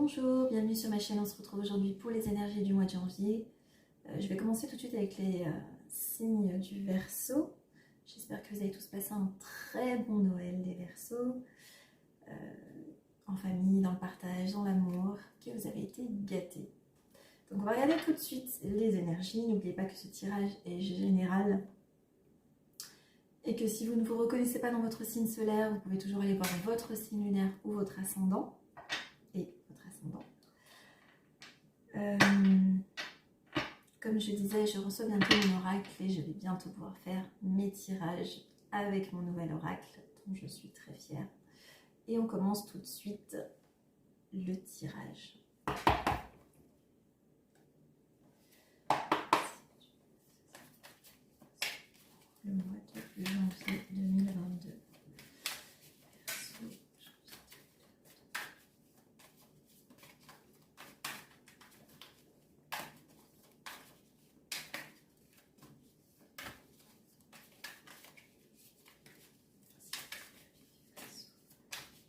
Bonjour, bienvenue sur ma chaîne. On se retrouve aujourd'hui pour les énergies du mois de janvier. Je vais commencer tout de suite avec les signes du Verseau. J'espère que vous avez tous passé un très bon Noël des Verseaux, en famille, dans le partage, dans l'amour, que vous avez été gâtés. Donc on va regarder tout de suite les énergies. N'oubliez pas que ce tirage est général et que si vous ne vous reconnaissez pas dans votre signe solaire, vous pouvez toujours aller voir votre signe lunaire ou votre ascendant. Comme je disais, je reçois bientôt mon oracle et je vais bientôt pouvoir faire mes tirages avec mon nouvel oracle dont je suis très fière. Et on commence tout de suite le tirage. Le mois de janvier 2022.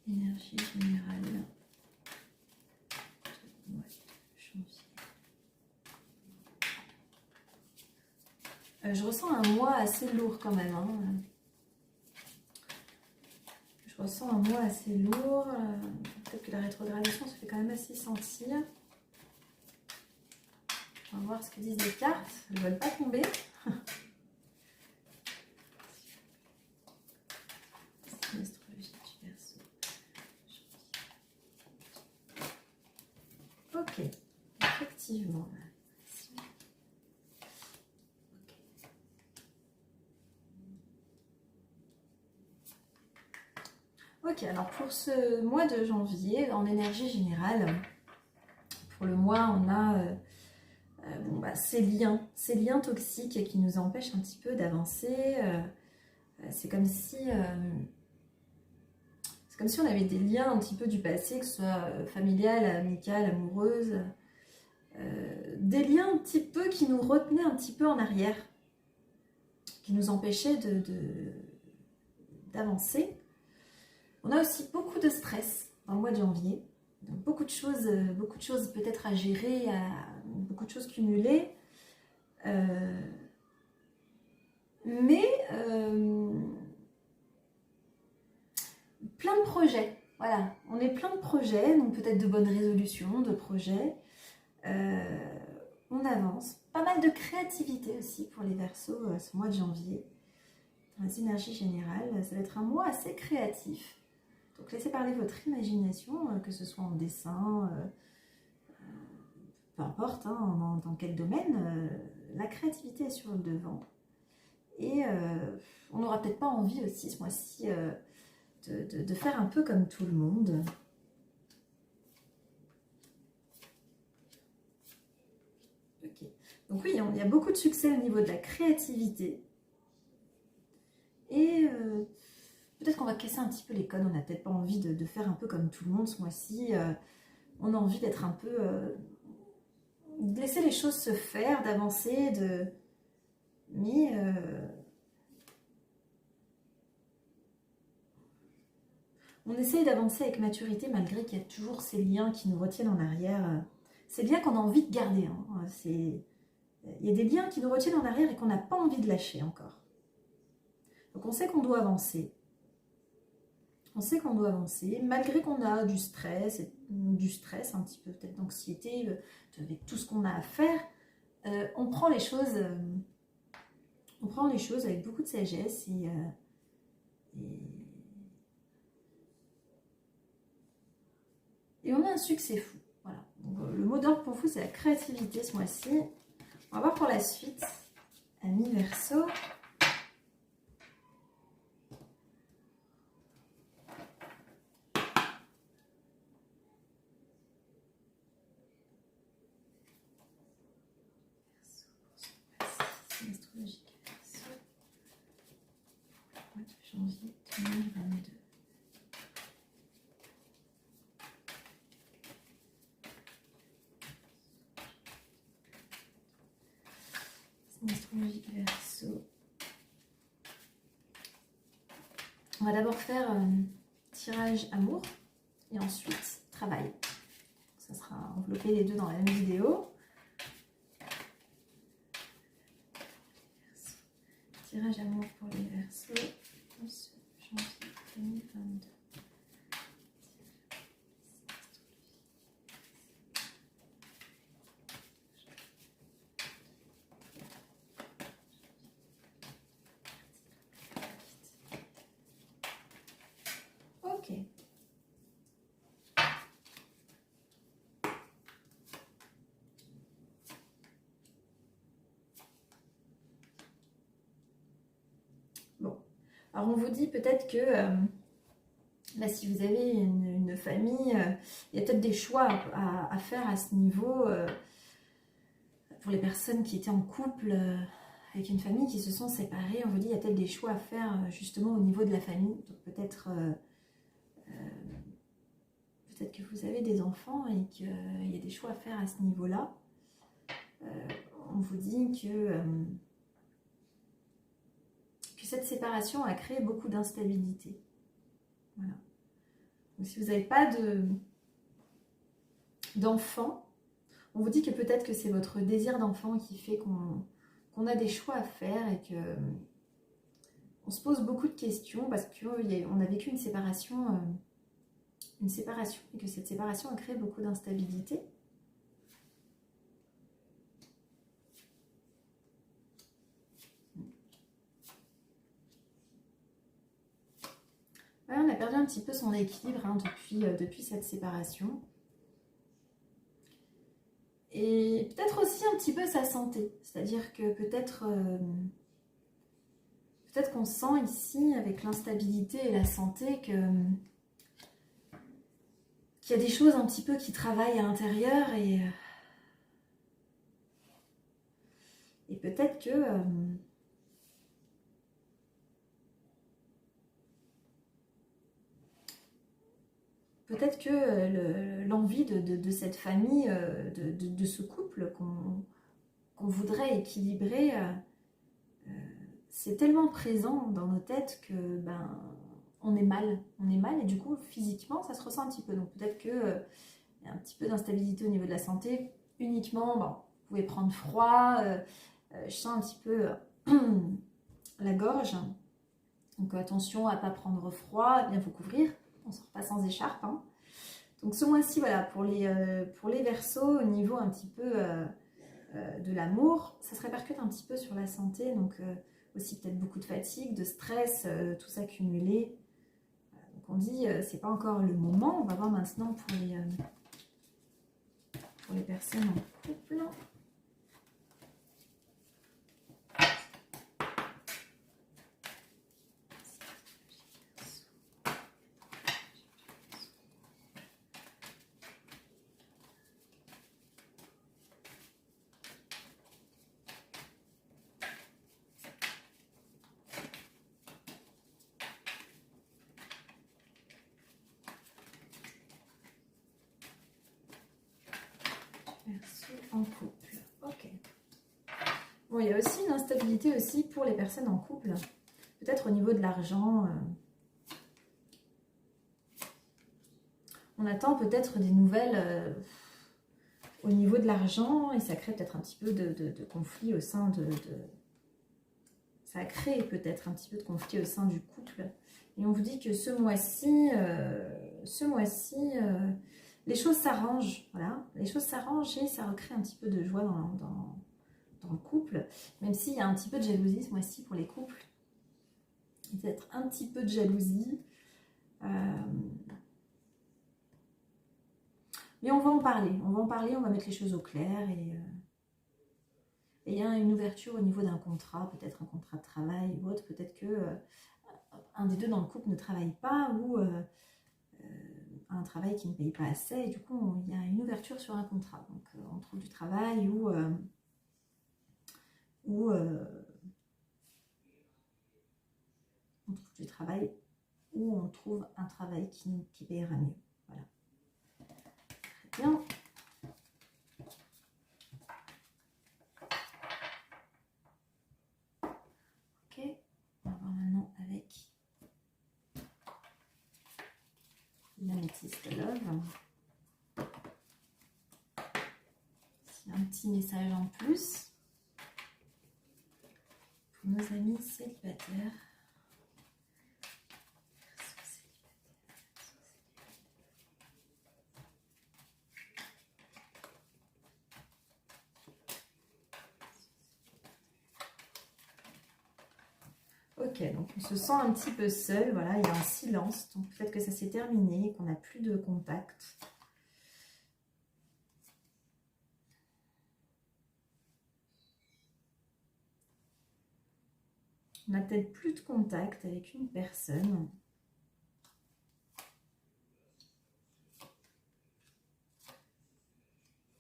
Énergie générale. Je ressens un mois assez lourd quand même. Hein. Je ressens un mois assez lourd. Peut-être que la rétrogradation se fait quand même assez sentir. On va voir ce que disent les cartes. Elles ne veulent pas tomber. Ok, effectivement. Ok, alors pour ce mois de janvier, en énergie générale, pour le mois, on a ces liens toxiques qui nous empêchent un petit peu d'avancer. C'est comme si on avait des liens un petit peu du passé, que ce soit familial, amical, amoureuse, des liens un petit peu qui nous retenaient un petit peu en arrière, qui nous empêchaient d'avancer. On a aussi beaucoup de stress dans le mois de janvier, donc beaucoup de choses peut-être à gérer, beaucoup de choses cumulées, mais plein de projets. Voilà, on est plein de projets, donc peut-être de bonnes résolutions, de projets. On avance. Pas mal de créativité aussi pour les Verseaux ce mois de janvier. Dans les énergies générales, ça va être un mois assez créatif. Donc laissez parler votre imagination, que ce soit en dessin, peu importe hein, dans quel domaine, la créativité est sur le devant. Et on n'aura peut-être pas envie aussi ce mois-ci de faire un peu comme tout le monde. Ok. Donc oui, il y a beaucoup de succès au niveau de la créativité. Et peut-être qu'on va casser un petit peu les codes, on n'a peut-être pas envie de faire un peu comme tout le monde ce mois-ci. On a envie d'être un peu... de laisser les choses se faire, d'avancer, mais... on essaye d'avancer avec maturité malgré qu'il y a toujours ces liens qui nous retiennent en arrière. Ces liens qu'on a envie de garder. Hein. Il y a des liens qui nous retiennent en arrière et qu'on n'a pas envie de lâcher encore. Donc on sait qu'on doit avancer. On sait qu'on doit avancer, malgré qu'on a du stress un petit peu, peut-être d'anxiété, avec tout ce qu'on a à faire. On prend les choses avec beaucoup de sagesse et on a un succès fou. Voilà. Donc, le mot d'ordre pour vous, c'est la créativité ce mois-ci. On va voir pour la suite. Amis Verseaux. Astrologique Verseau. Mois de janvier 2022. Astrologique Verseau. On va d'abord faire tirage amour et ensuite travail. Ça développer les deux dans la même vidéo. Tirage amour pour les Verseaux, 11 janvier 2022. Ok. Bon. Alors on vous dit peut-être que là, si vous avez une famille, il y a peut-être des choix à faire à ce niveau pour les personnes qui étaient en couple avec une famille qui se sont séparées. On vous dit il y a peut-être des choix à faire justement au niveau de la famille. Donc peut-être peut-être que vous avez des enfants et qu'il y a des choix à faire à ce niveau-là. On vous dit que cette séparation a créé beaucoup d'instabilité. Voilà. Donc si vous n'avez pas d'enfant, on vous dit que peut-être que c'est votre désir d'enfant qui fait qu'on a des choix à faire et que on se pose beaucoup de questions parce qu'on a vécu une séparation et que cette séparation a créé beaucoup d'instabilité. Ouais, on a perdu un petit peu son équilibre hein, depuis cette séparation. Et peut-être aussi un petit peu sa santé. C'est-à-dire que peut-être qu'on sent ici, avec l'instabilité et la santé, qu'il y a des choses un petit peu qui travaillent à l'intérieur et peut-être que... peut-être que l'envie de cette famille, de ce couple qu'on voudrait équilibrer, c'est tellement présent dans nos têtes que on est mal et du coup physiquement ça se ressent un petit peu. Donc peut-être qu'il y a un petit peu d'instabilité au niveau de la santé, uniquement, bon, vous pouvez prendre froid, je sens un petit peu la gorge, donc attention à ne pas prendre froid, à bien vous couvrir. On ne sort pas sans écharpe. Hein. Donc ce mois-ci, voilà, pour les Verseaux, au niveau un petit peu de l'amour, ça se répercute un petit peu sur la santé. Donc aussi peut-être beaucoup de fatigue, de stress, tout ça cumulé. Donc on dit, c'est pas encore le moment. On va voir maintenant pour les personnes en couple. Verseau en couple. Ok. Bon, il y a aussi une instabilité aussi pour les personnes en couple. Peut-être au niveau de l'argent. On attend peut-être des nouvelles au niveau de l'argent et ça crée peut-être un petit peu de conflit au sein ça a créé peut-être un petit peu de conflit au sein du couple. Et on vous dit que ce mois-ci, les choses s'arrangent, voilà. Les choses s'arrangent et ça recrée un petit peu de joie dans le couple, même s'il y a un petit peu de jalousie ce mois-ci pour les couples. Peut-être un petit peu de jalousie. Mais on va en parler, on va mettre les choses au clair et il y a une ouverture au niveau d'un contrat, peut-être un contrat de travail ou autre, peut-être que un des deux dans le couple ne travaille pas ou un travail qui ne paye pas assez et du coup il y a une ouverture sur un contrat. Donc on trouve du travail ou on trouve du travail ou on trouve un travail qui payera mieux. Voilà. Très bien. Ok, on va voir maintenant avec l'améthyste love. petit message en plus pour nos amis célibataires. Ok, donc on se sent un petit peu seul, voilà, il y a un silence, donc peut-être que ça s'est terminé, qu'on n'a plus de contact. On n'a peut-être plus de contact avec une personne.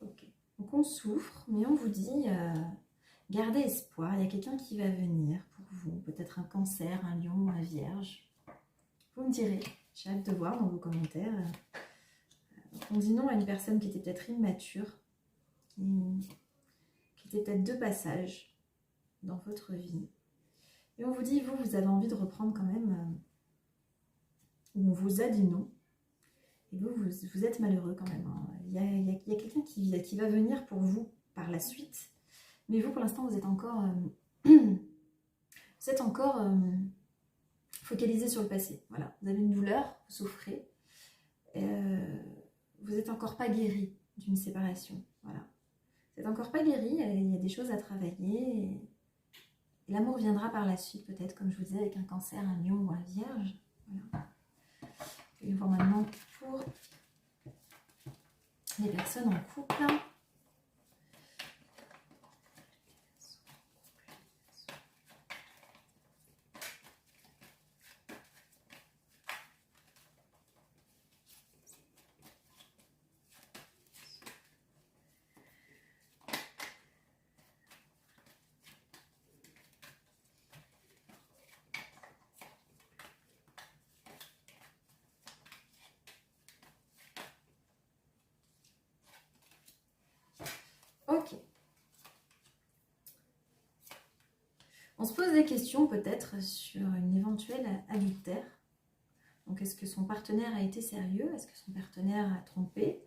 Ok, donc on souffre, mais on vous dit, gardez espoir, il y a quelqu'un qui va venir pour vous, peut-être un cancer, un lion ou un vierge. Vous me direz, j'ai hâte de voir dans vos commentaires. On dit non à une personne qui était peut-être immature, qui était peut-être de passage dans votre vie. Et on vous dit, vous avez envie de reprendre quand même, ou on vous a dit non, et vous êtes malheureux quand même. Hein. Il y a quelqu'un qui va venir pour vous par la suite, mais vous, pour l'instant, vous êtes encore, focalisé sur le passé. Voilà, vous avez une douleur, vous souffrez, vous n'êtes encore pas guéri d'une séparation. Voilà, vous n'êtes encore pas guéri, il y a des choses à travailler. Et l'amour viendra par la suite, peut-être, comme je vous disais, avec un cancer, un lion ou un vierge. Voilà. Et on voit maintenant pour les personnes en couple. Ok. On se pose des questions peut-être sur une éventuelle adultère. Donc est-ce que son partenaire a été sérieux? Est-ce que son partenaire a trompé?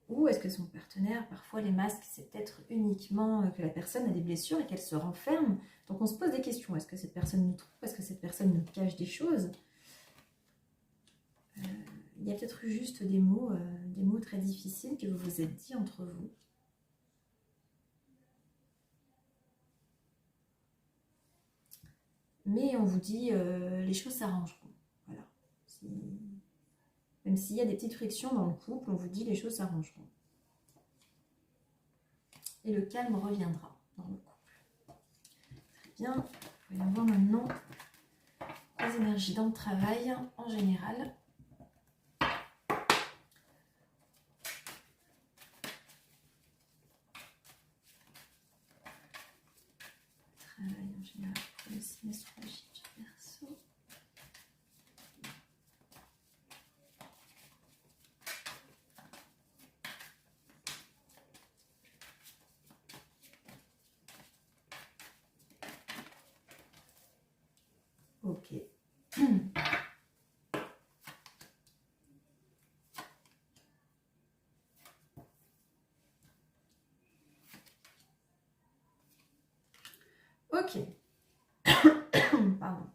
Ou est-ce que son partenaire, parfois les masques, c'est peut-être uniquement que la personne a des blessures et qu'elle se renferme. Donc on se pose des questions. Est-ce que cette personne nous trompe? Est-ce que cette personne nous cache des choses? Il y a peut-être eu juste des mots très difficiles que vous vous êtes dit entre vous. Mais on vous dit, les choses s'arrangeront. Voilà. Même s'il y a des petites frictions dans le couple, on vous dit, les choses s'arrangeront. Et le calme reviendra dans le couple. Très bien. Voyons voir maintenant les énergies dans le travail en général. Travail en général pour le signe astrologique du Verseau. Ok. Ok. Pardon.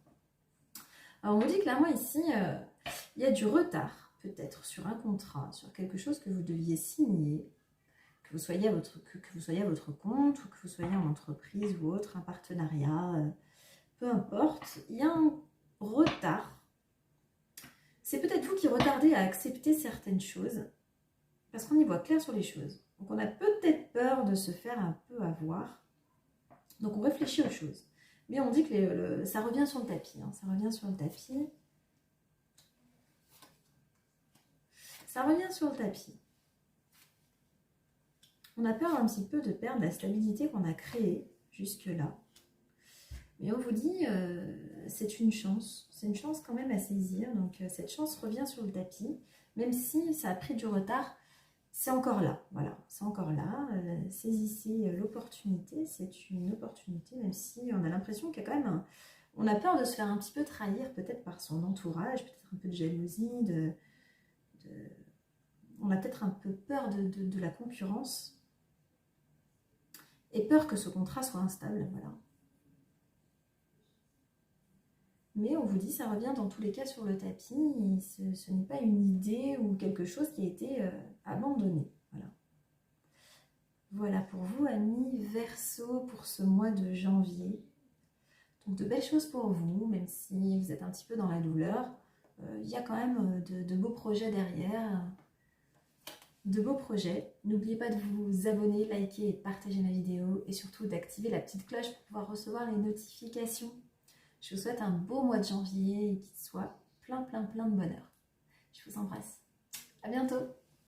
Alors on vous dit clairement ici, il y a du retard peut-être sur un contrat, sur quelque chose que vous deviez signer, que vous soyez à votre compte ou que vous soyez en entreprise ou autre, un partenariat, peu importe. Il y a un retard. C'est peut-être vous qui retardez à accepter certaines choses parce qu'on y voit clair sur les choses. Donc on a peut-être peur de se faire un peu avoir. Donc on réfléchit aux choses. Mais on dit que ça revient sur le tapis. Hein, ça revient sur le tapis. Ça revient sur le tapis. On a peur un petit peu de perdre la stabilité qu'on a créée jusque-là. Mais on vous dit, c'est une chance. C'est une chance quand même à saisir. Donc cette chance revient sur le tapis. Même si ça a pris du retard, c'est encore là. Voilà, c'est encore là. Saisissez l'opportunité. C'est une opportunité, même si on a l'impression qu'il y a quand même on a peur de se faire un petit peu trahir, peut-être par son entourage, peut-être un peu de jalousie, on a peut-être un peu peur de la concurrence. et peur que ce contrat soit instable, voilà. Mais on vous dit, ça revient dans tous les cas sur le tapis, ce n'est pas une idée ou quelque chose qui a été abandonné. Voilà. Voilà pour vous, amis Verseau, pour ce mois de janvier. Donc de belles choses pour vous, même si vous êtes un petit peu dans la douleur. Il y a quand même de beaux projets derrière. De beaux projets. N'oubliez pas de vous abonner, liker et partager ma vidéo. Et surtout d'activer la petite cloche pour pouvoir recevoir les notifications. Je vous souhaite un beau mois de janvier et qu'il soit plein de bonheur. Je vous embrasse. À bientôt.